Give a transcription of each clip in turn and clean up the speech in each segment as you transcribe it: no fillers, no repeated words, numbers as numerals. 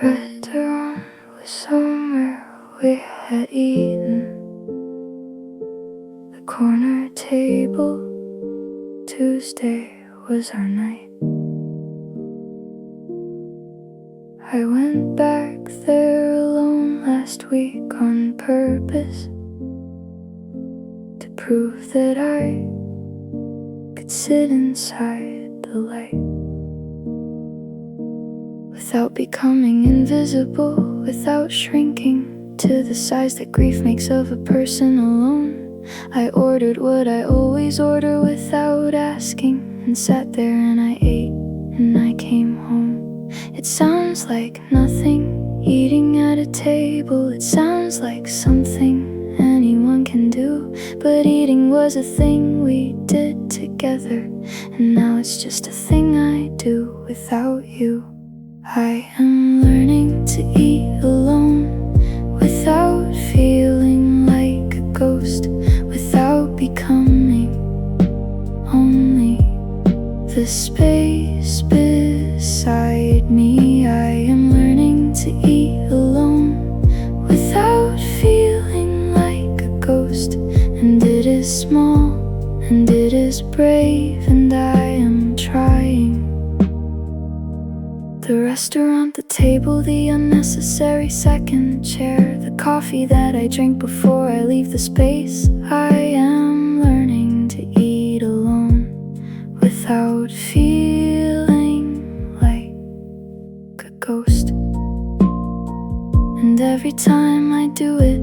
restaurant was somewhere we had eaten. The corner table, Tuesday was our night. I went back there alone last week on purpose to prove that I could sit inside the light without becoming invisible, without shrinking to the size that grief makes of a person alone. I ordered what I always order without asking, and sat there and I ate and I came home. It sounds like nothing, eating at a table. It sounds like something anyone can do, but eating was a thing we did together, and now it's just a thing I do without you. I am learning to eat alone without feeling like a ghost, without becoming only the space beside me. I am learning to eat alone without feeling like a ghost, and it is small and it is brave, and I am trying. The restaurant, the table, the unnecessary second chair, the coffee that I drink before I leave the space. I am learning to eat alone without feeling like a ghost. And every time I do it,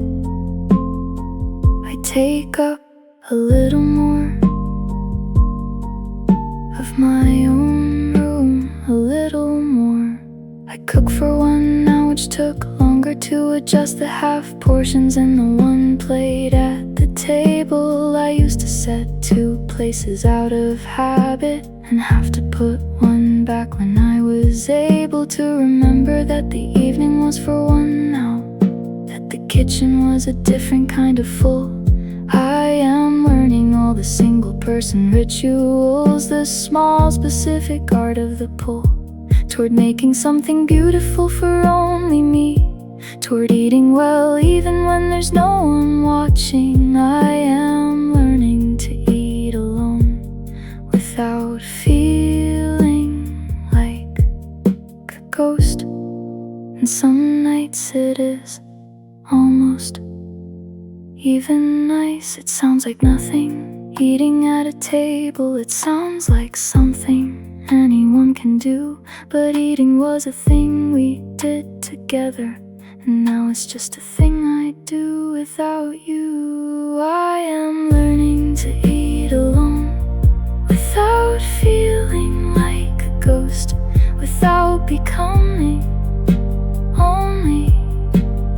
I take up a little more of my own room, a little more. I cook for one now, which took longer to adjust the half portions and the one plate at the table. I used to set 2 places out of habit and have to put one back when I was able to remember that the evening was for one now, that the kitchen was a different kind of full. I am learning all the single-person rituals, the small specific art of the pull toward making something beautiful for only me, toward eating well even when there's no one watching. I am learning to eat alone without feeling like a ghost. And some nights it is almost even nice. It sounds like nothing, eating at a table. It sounds like something anyone can do, but eating was a thing we did together, and now it's just a thing I do without you. I am learning to eat alone without feeling like a ghost, without becoming only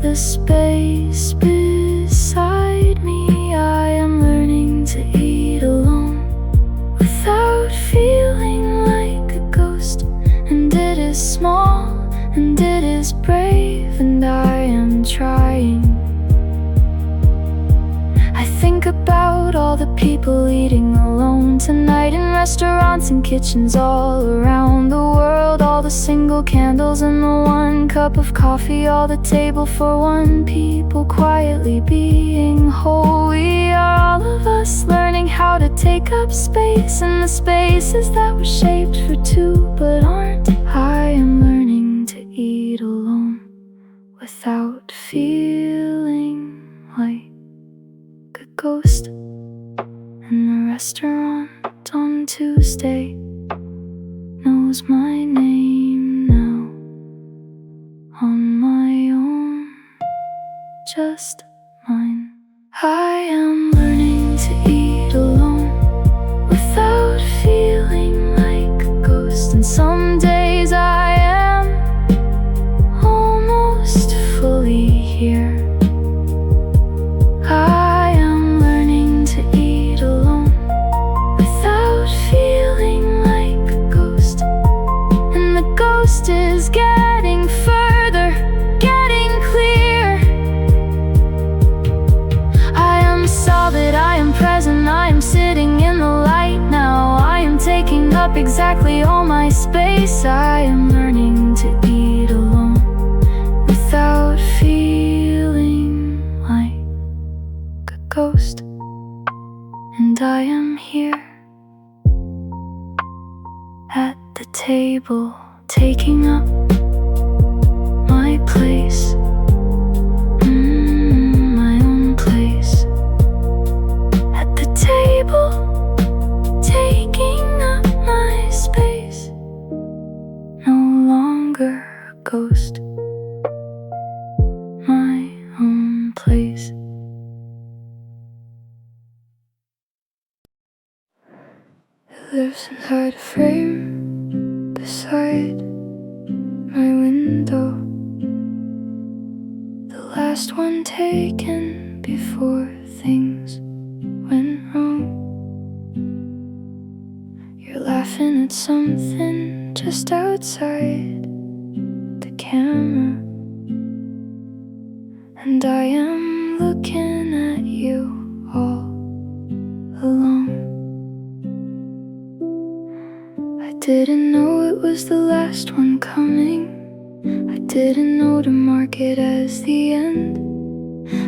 the space beside me. I am learning to eat alone without feeling like a ghost, and it is small and it is brave, and I am trying. I think about all the people eating alone tonight in restaurants and kitchens all around the world, all the single candles and the 1 cup of coffee, all the table for 1 people quietly being whole. We are all of us learning how to take up space in the spaces that were shaped for 2 but aren't. I am learning to eat alone without feeling like a ghost. And the restaurant on Tuesday knows my name now, on my own, just mine. I am learning to eat alone without feeling like a ghost, and some days I am almost fully here. I am learning to eat alone without feeling like a ghost, and the ghost is getting further, getting clear. I am solid, I am present, I am sitting in the light now. I am taking up exactly all my space. I am learning to eat alone table, taking up my place. My own place. At the table, taking up my space. No longer a ghost. My own place. It lives inside a frame beside my window. The last one taken before things went wrong. You're laughing at something just outside the camera, and I am looking at you all along. I didn't know it was the last one coming. I didn't know to mark it as the end.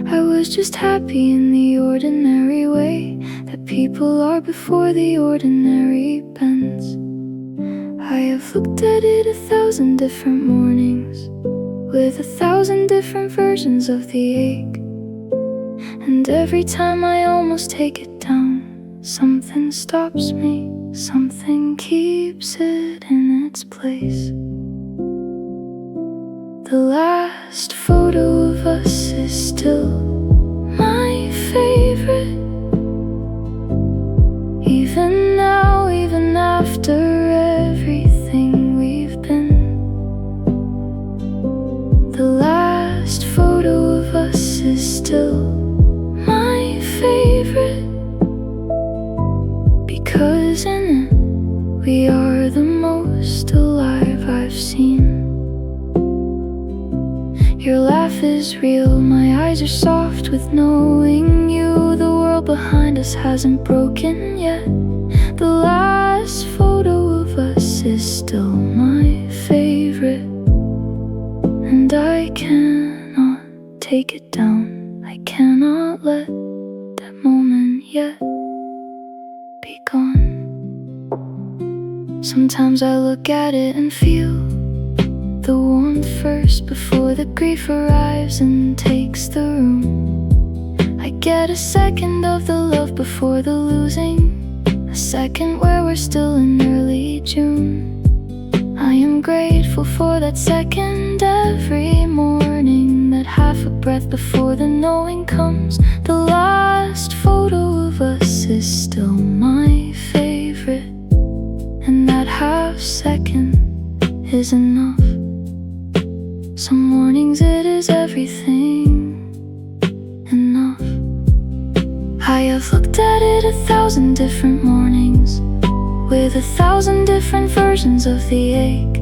I was just happy in the ordinary way that people are before the ordinary bends. I have looked at it 1,000 different mornings, with 1,000 different versions of the ache. And every time I almost take it down, something stops me, something keeps it in its place. The last photo of us is still my favorite. Even now, even after everything we've been. The last photo of us is still my favorite, because in it we are the most alive I've seen. Your laugh is real, my eyes are soft with knowing you. The world behind us hasn't broken yet. The last photo of us is still my favorite, and I cannot take it down. I cannot let that moment yet be gone. Sometimes I look at it and feel the warmth first before the grief arrives and takes the room. I get a second of the love before the losing, a second where we're still in early June. I am grateful for that second every morning, that half a breath before the knowing comes. The last photo of us is still my favorite, and that half second is enough. Some mornings it is everything enough. I have looked at it 1,000 different mornings, with 1,000 different versions of the ache.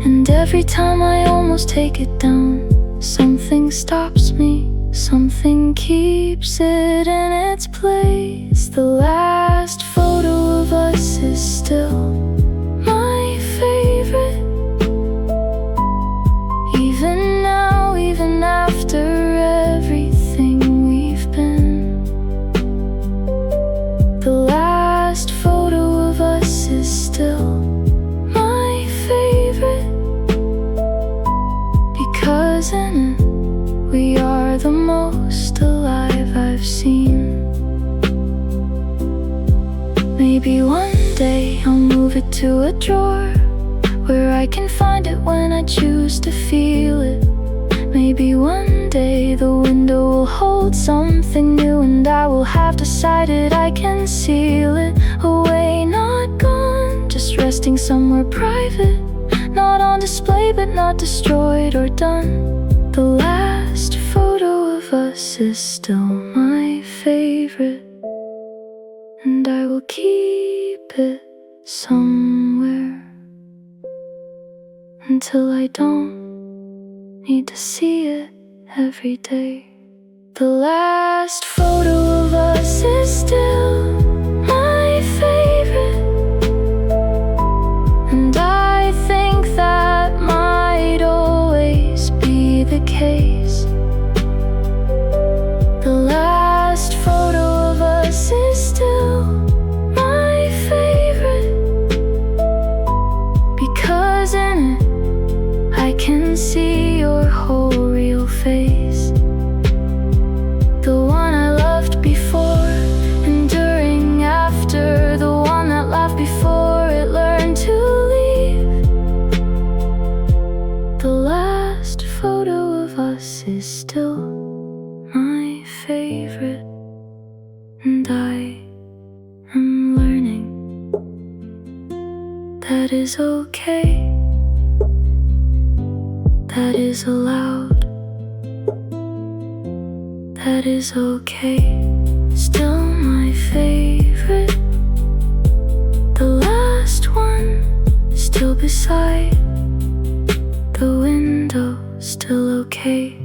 And every time I almost take it down, something stops me, something keeps it in its place. The last photo of us is still my favorite. Even now, even after everything we've been. The last photo of us is still my favorite, because in it we are the most alive I've seen. Maybe one day I'll move it to a drawer where I can find it when I choose to feel it. Maybe one day the window will hold something new, and I will have decided I can seal it away. Not gone, just resting somewhere private, not on display but not destroyed or done. The last photo of us is still my favorite, and I will keep it somewhere until I don't need to see it every day. The last photo of us is still my favorite, and I think that might always be the case. The last photo of us is still my favorite, because in it I can see your whole real face. The one I loved before, enduring after. The one that laughed before it learned to leave. The last photo of us is still my favorite, and I am learning that is okay, that is allowed, that is okay. Still my favorite. The last one still beside the window, still okay.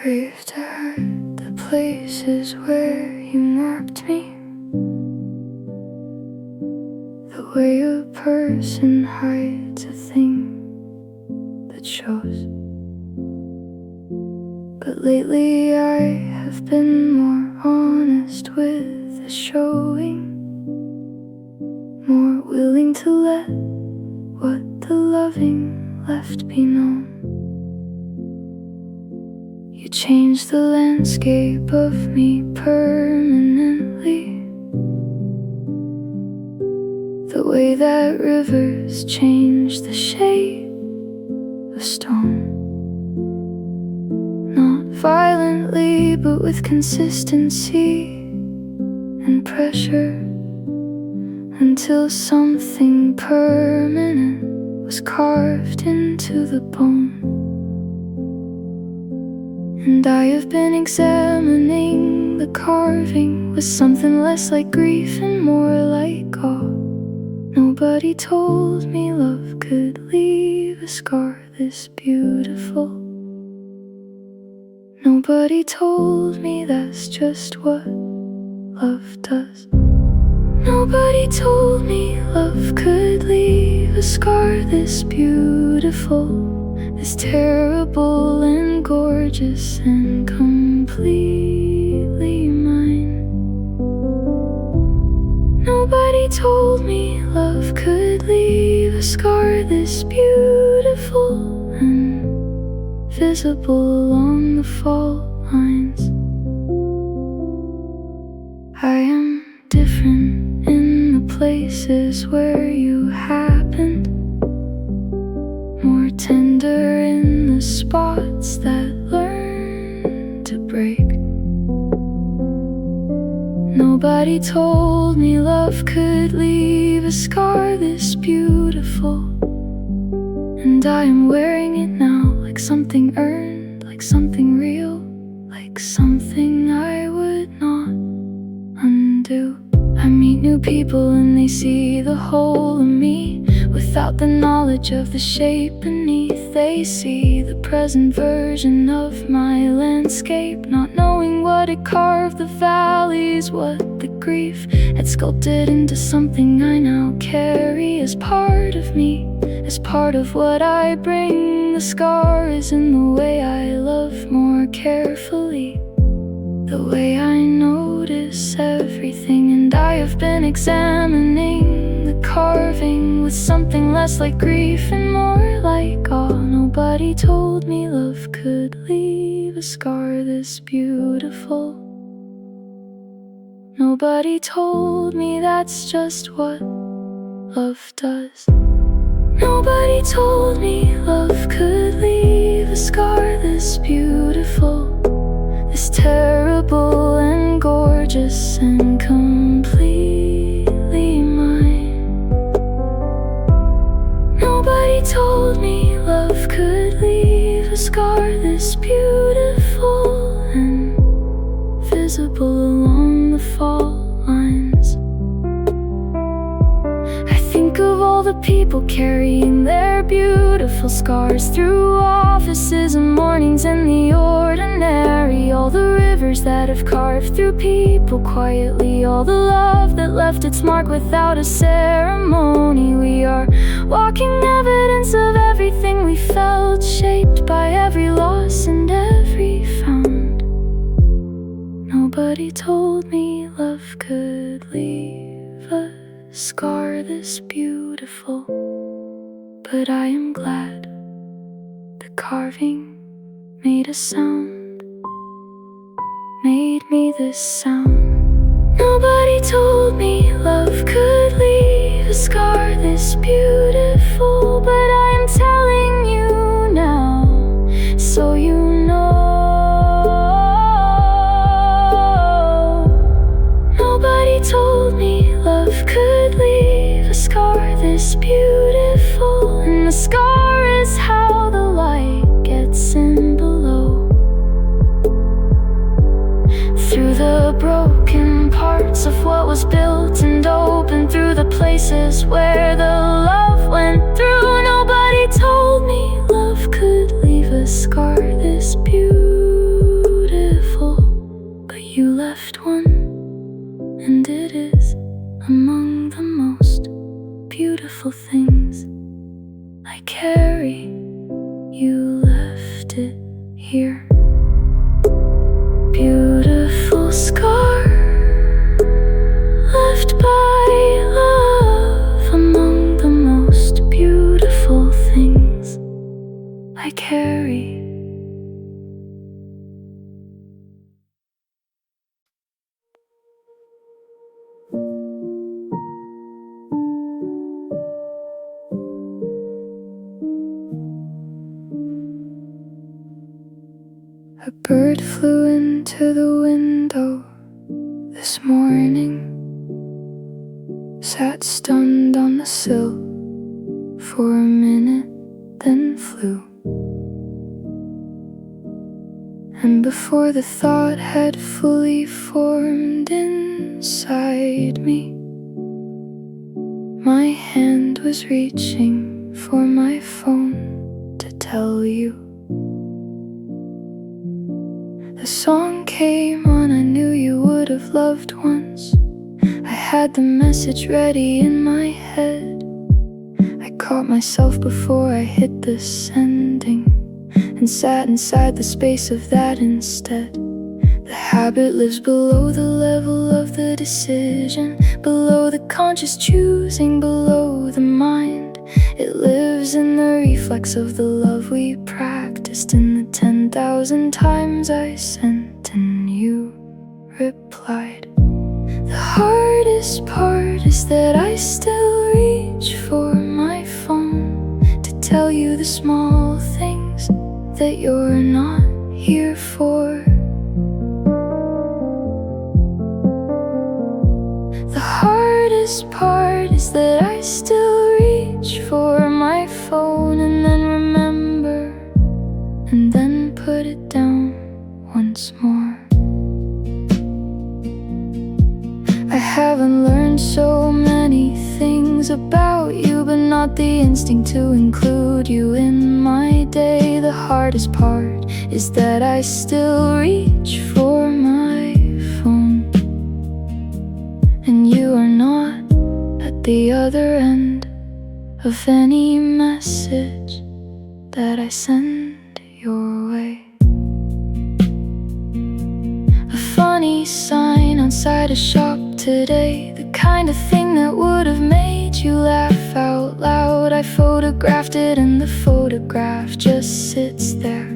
Grief to hurt the places where you marked me, the way a person hides a thing that shows. But lately I have been more honest with the showing, more willing to let what the loving left be known. You changed the landscape of me permanently, the way that rivers change the shape of stone. Not violently, but with consistency and pressure, until something permanent was carved into the bone. And I have been examining the carving with something less like grief and more like awe. Nobody told me love could leave a scar this beautiful. Nobody told me that's just what love does. Nobody told me love could leave a scar this beautiful, this terrible and gorgeous and completely mine. Nobody told me love could leave a scar this beautiful and visible along the fault lines. I am different in the places where you happened, more tender in the spots that learn to break. Nobody told me love could leave a scar this beautiful, and I am wearing it now like something earned, like something real, like something I would not undo. I meet new people and they see the whole of me without the knowledge of the shape beneath. They see the present version of my landscape, not knowing what it carved the valleys, what the grief had sculpted into something I now carry as part of me, as part of what I bring. The scar is in the way I love more carefully, the way I notice everything. And I have been examining the carving with something less like grief and more like awe. Nobody told me love could leave a scar this beautiful. Nobody told me that's just what love does. Nobody told me love could leave a scar this beautiful, this terrible and gorgeous and completely mine. Nobody told me love could leave a scar this beautiful and visible along the fault lines. I think of all the people carrying their beautiful scars through offices and mornings and the ordinary, all the rivers that have carved through people quietly, all the love that left its mark without a ceremony. We are walking evidence of everything we felt, shaped by every loss and every found. Nobody told me love could leave a scar this beautiful, but I am glad the carving made a sound, made me this sound. Nobody told me love could leave a scar this beautiful, but I am telling you now, so you know. Nobody told me love could leave a scar this beautiful, and the scar is how the light gets in below, through the broken parts of what was built and open, through the places where the love went through. Nobody told me love could leave a scar this beautiful, but you left one, and it is among the most beautiful things I carry. You left it here. Beautiful scar left by love, among the most beautiful things I carry. A bird flew into the window this morning, sat stunned on the sill for a minute, then flew. And before the thought had fully formed inside me, my hand was reaching for my phone to tell you. The song came on, I knew you would have loved once. I had the message ready in my head. I caught myself before I hit the sending, and sat inside the space of that instead. The habit lives below the level of the decision, below the conscious choosing, below the mind. It lives in the reflex of the love we practiced, in the 10,000 times I sent and you replied. The hardest part is that I still reach for my phone to tell you the small things that you're not here for. The hardest part is that I still reach for my phone and then remember, and then put it down once more. I haven't learned so many things about you, but not the instinct to include you in my day. The hardest part is that I still reach for my phone, and you are not at the other end of any message that I send your way. A funny sign outside a shop today, the kind of thing that would have made you laugh out loud. I photographed it and the photograph just sits there,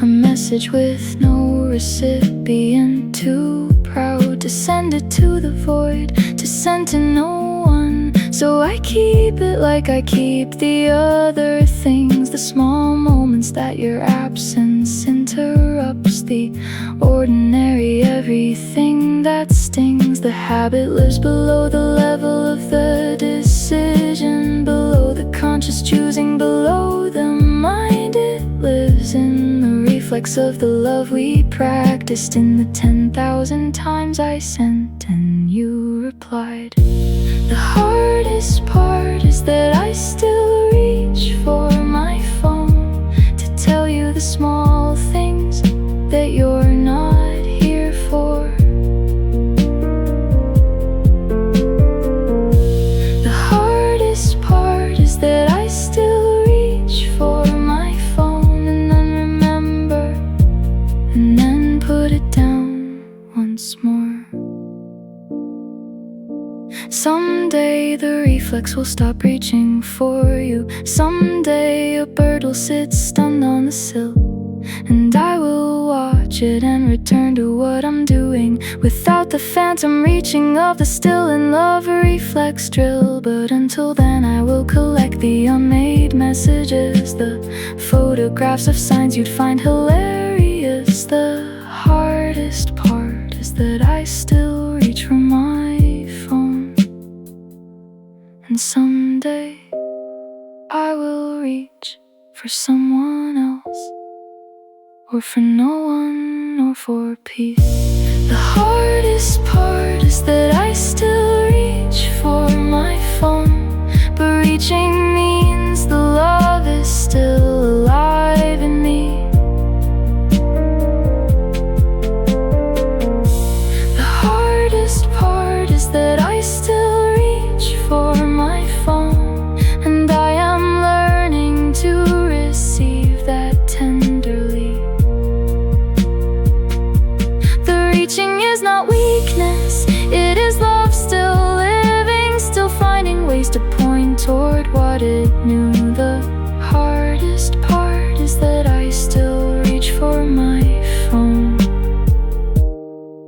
a message with no recipient, too proud to send it to the void, to send to no one. So I keep it like I keep the other things, the small moments that your absence interrupts, the ordinary everything that stings. The habit lives below the level of the decision, below the conscious choosing, below the mind. It lives in the reflex of the love we practiced, in the 10,000 times I sent and you replied. The hardest part is that I still reach for my phone to tell you the small things that you're not here for. The hardest part is that I still reach for my phone and then remember, and then put it down once more. Someday the reflex will stop reaching for you. Someday a bird will sit stunned on the sill, and I will watch it and return to what I'm doing, without the phantom reaching of the still in love reflex drill. But until then I will collect the unmade messages, the photographs of signs you'd find hilarious. The hardest part is that I still reach for my phone, and someday I will reach for someone else, or for no one, or for peace. The hardest part is that I still reach for my phone, but reaching means the love is still alive in me. The hardest part is that I still reach for my phone, and I am learning to receive that tenderly. Reaching is not weakness, it is love still living, still finding ways to point toward what it knew. The hardest part is that I still reach for my phone,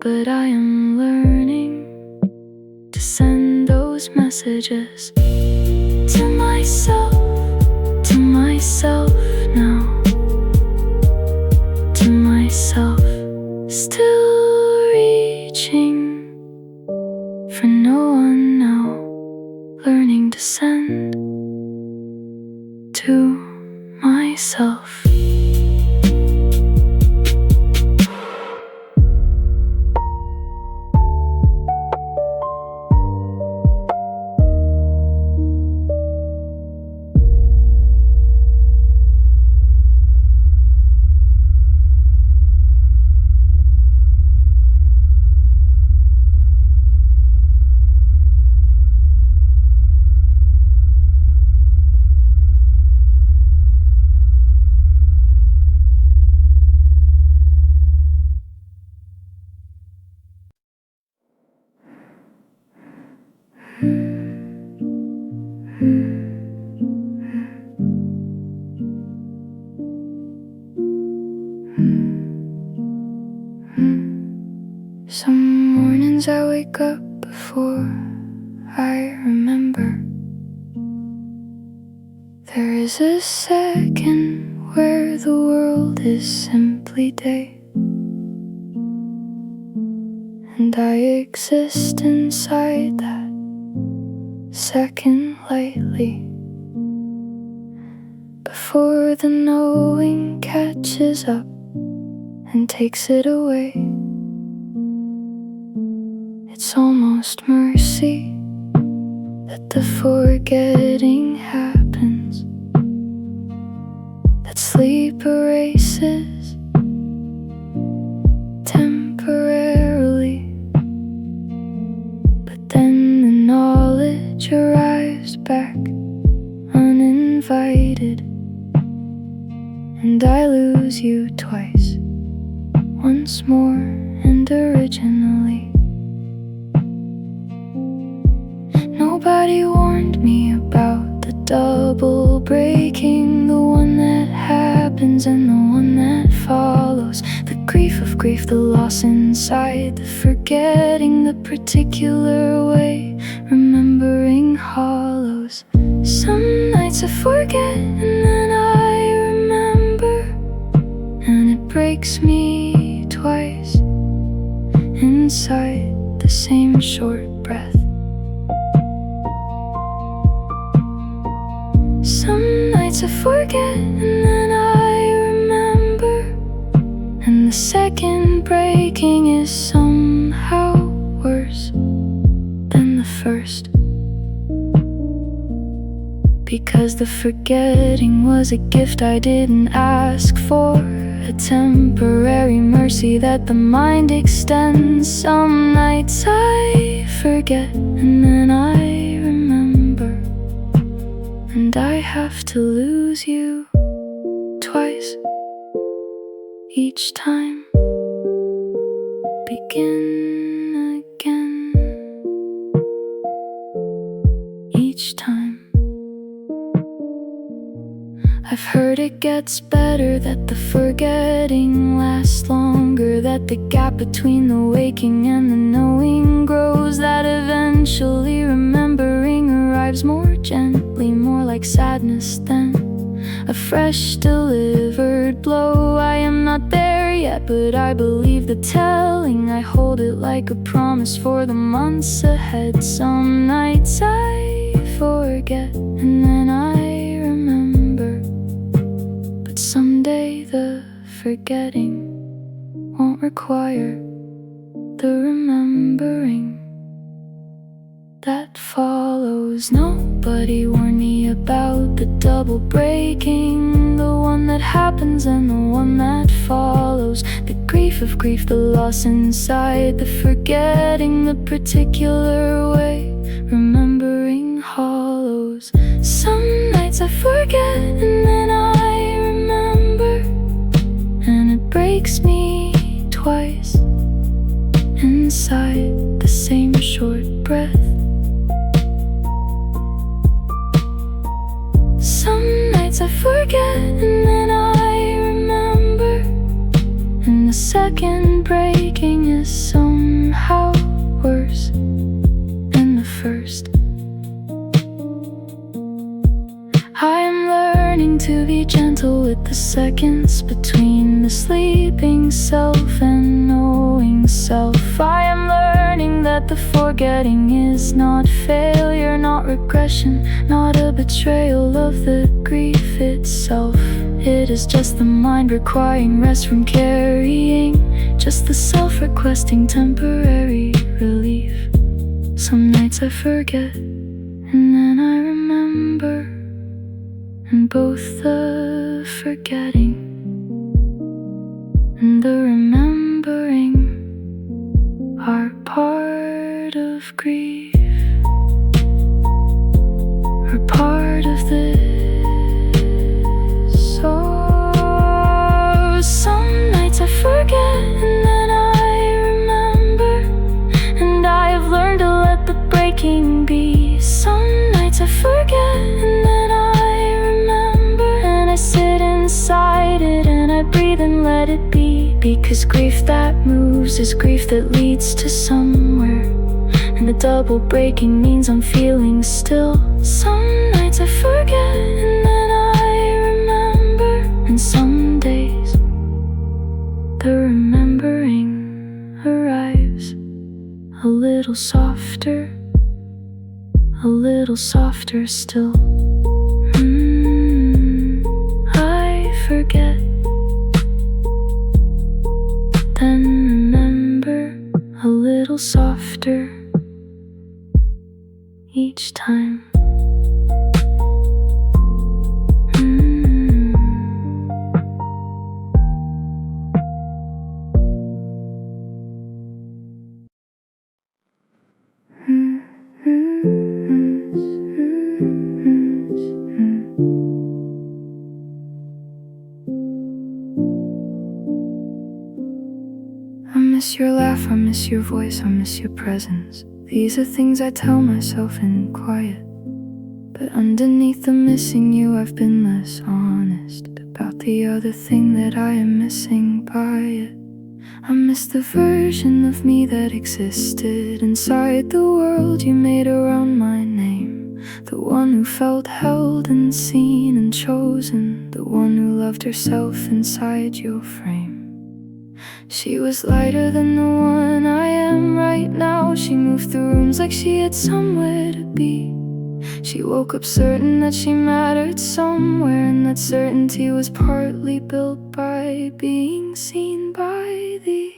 but I am learning to send those messages to myself now, to myself. Still reaching for no one now, learning to send to myself. Some mornings I wake up before I remember. There is a second where the world is simply day, and I exist inside that second lightly, before the knowing catches up and takes it away. It's almost mercy that the forgetting happens, that sleep erases temporarily, but then the knowledge arrives back uninvited, and I lose you twice, once more and originally. Nobody warned me about the double breaking, the one that happens and the one that follows. The grief of grief, the loss inside, the forgetting the particular way, remembering hollows. Some nights I forget and then I remember, and it breaks me twice inside the same short breath. Some nights I forget and then I remember, and the second breaking is somehow worse than the first, because the forgetting was a gift I didn't ask for, a temporary mercy that the mind extends. Some nights I forget and then I remember, and I have to lose you twice, each time begin again. each time. I've heard it gets better, that the forgetting lasts longer, that the gap between the waking and the knowing grows, that eventually remembering arrives more gently, more like sadness than a fresh delivered blow. I am not there yet, but I believe the telling. I hold it like a promise for the months ahead. Some nights I forget and then I remember, but someday the forgetting won't require the remembering that follows. Nobody warned me about the double breaking, the one that happens and the one that follows. The grief of grief, the loss inside, the forgetting the particular way remembering hollows. Some nights I forget and then I remember, and it breaks me twice inside the same short breath. Some nights I forget and then I remember, and the second breaking is somehow worse than the first. I am learning to be gentle with the seconds between the sleeping self and knowing self. I am learning that the forgetting is not failure, not regression, not a betrayal of the grief itself. It is just the mind requiring rest from carrying, just the self requesting temporary relief. Some nights I forget and then I remember, and both the forgetting and the remembering are part of grief, are part of this. Oh, some nights I forget and then I remember, and I have learned to let the breaking be. Some nights I forget and then I remember, and I sit inside it and I breathe and let it be. Because grief that moves is grief that leads to somewhere, and the double breaking means I'm feeling still. Some nights I forget and then I remember, and some days the remembering arrives a little softer still. I forget, then remember a little softer each time. I miss your laugh, I miss your voice, I miss your presence. These are things I tell myself in quiet, but underneath the missing you I've been less honest about the other thing that I am missing by it. I miss the version of me that existed inside the world you made around my name, the one who felt held and seen and chosen, the one who loved herself inside your frame. She was lighter than the one I am right now. She moved through rooms like she had somewhere to be. She woke up certain that she mattered somewhere, and that certainty was partly built by being seen by thee.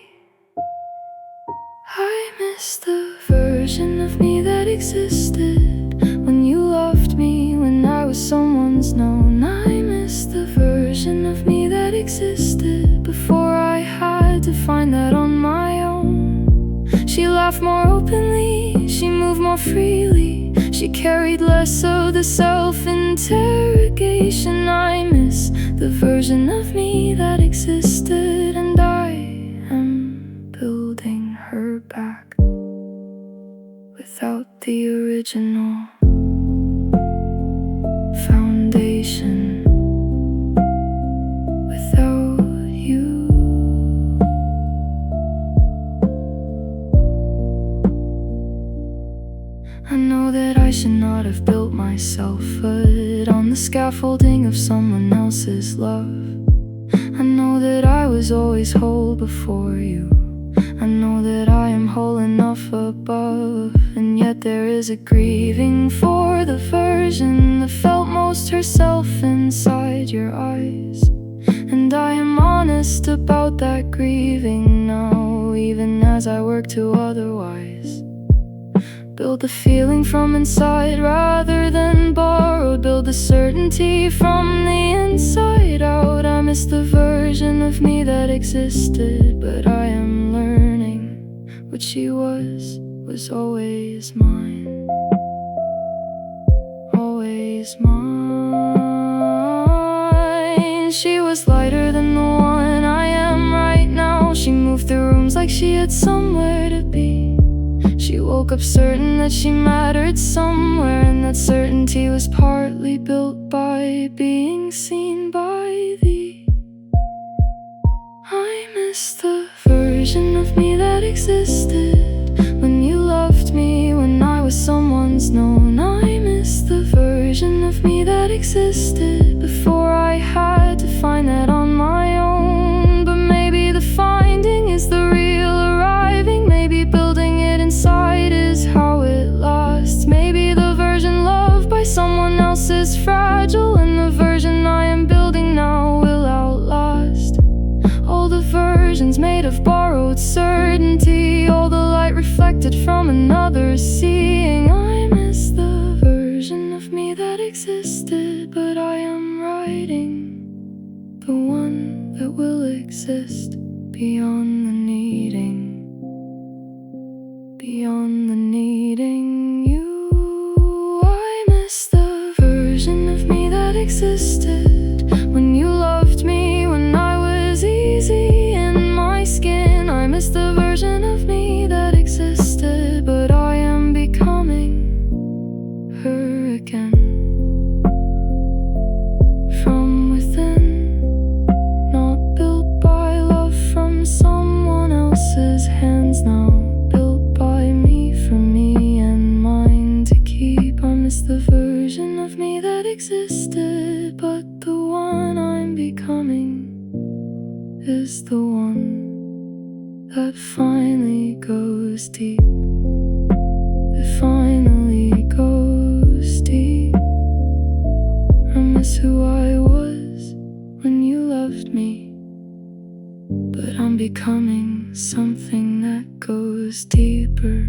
I miss the version of me that existed when you loved me, when I was someone's known. I miss the version of me that existed before I had to find that on my own. She laughed more openly, she moved more freely, she carried less of the self-interrogation. I miss the version of me that existed, and I am building her back without the original. know that I should not have built myself, but on the scaffolding of someone else's love. I know that I was always whole before you. I know that I am whole enough above, and yet there is a grieving for the version that felt most herself inside your eyes. And I am honest about that grieving now, even as I work to otherwise. Build the feeling from inside rather than borrowed. Build the certainty from the inside out. I miss the version of me that existed, but I am learning what she was always mine. Always mine. She was lighter than the one I am right now. She moved through rooms like she had somewhere to be. She woke up certain that she mattered somewhere, and that certainty was partly built by being seen by thee. I miss the version of me that existed when you loved me, when I was someone's known. I miss the version of me that existed before I had to find that on my own. But maybe the finding is the real arriving. Maybe building it inside is how it lasts. Maybe the version loved by someone else is fragile, and the version I am building now will outlast all the versions made of borrowed certainty, all the light reflected from another seeing. I miss the version of me that existed, but I am writing the one that will exist beyond the needing. Beyond the needing you. I miss the version of me that existed when you loved me, when I was easy in my skin. I miss the version of me that existed, but I am becoming her again. From within, not built by love from someone else's hands now. The version of me that existed, but the one I'm becoming is the one that finally goes deep. It finally goes deep. I miss who I was when you loved me, but I'm becoming something that goes deeper.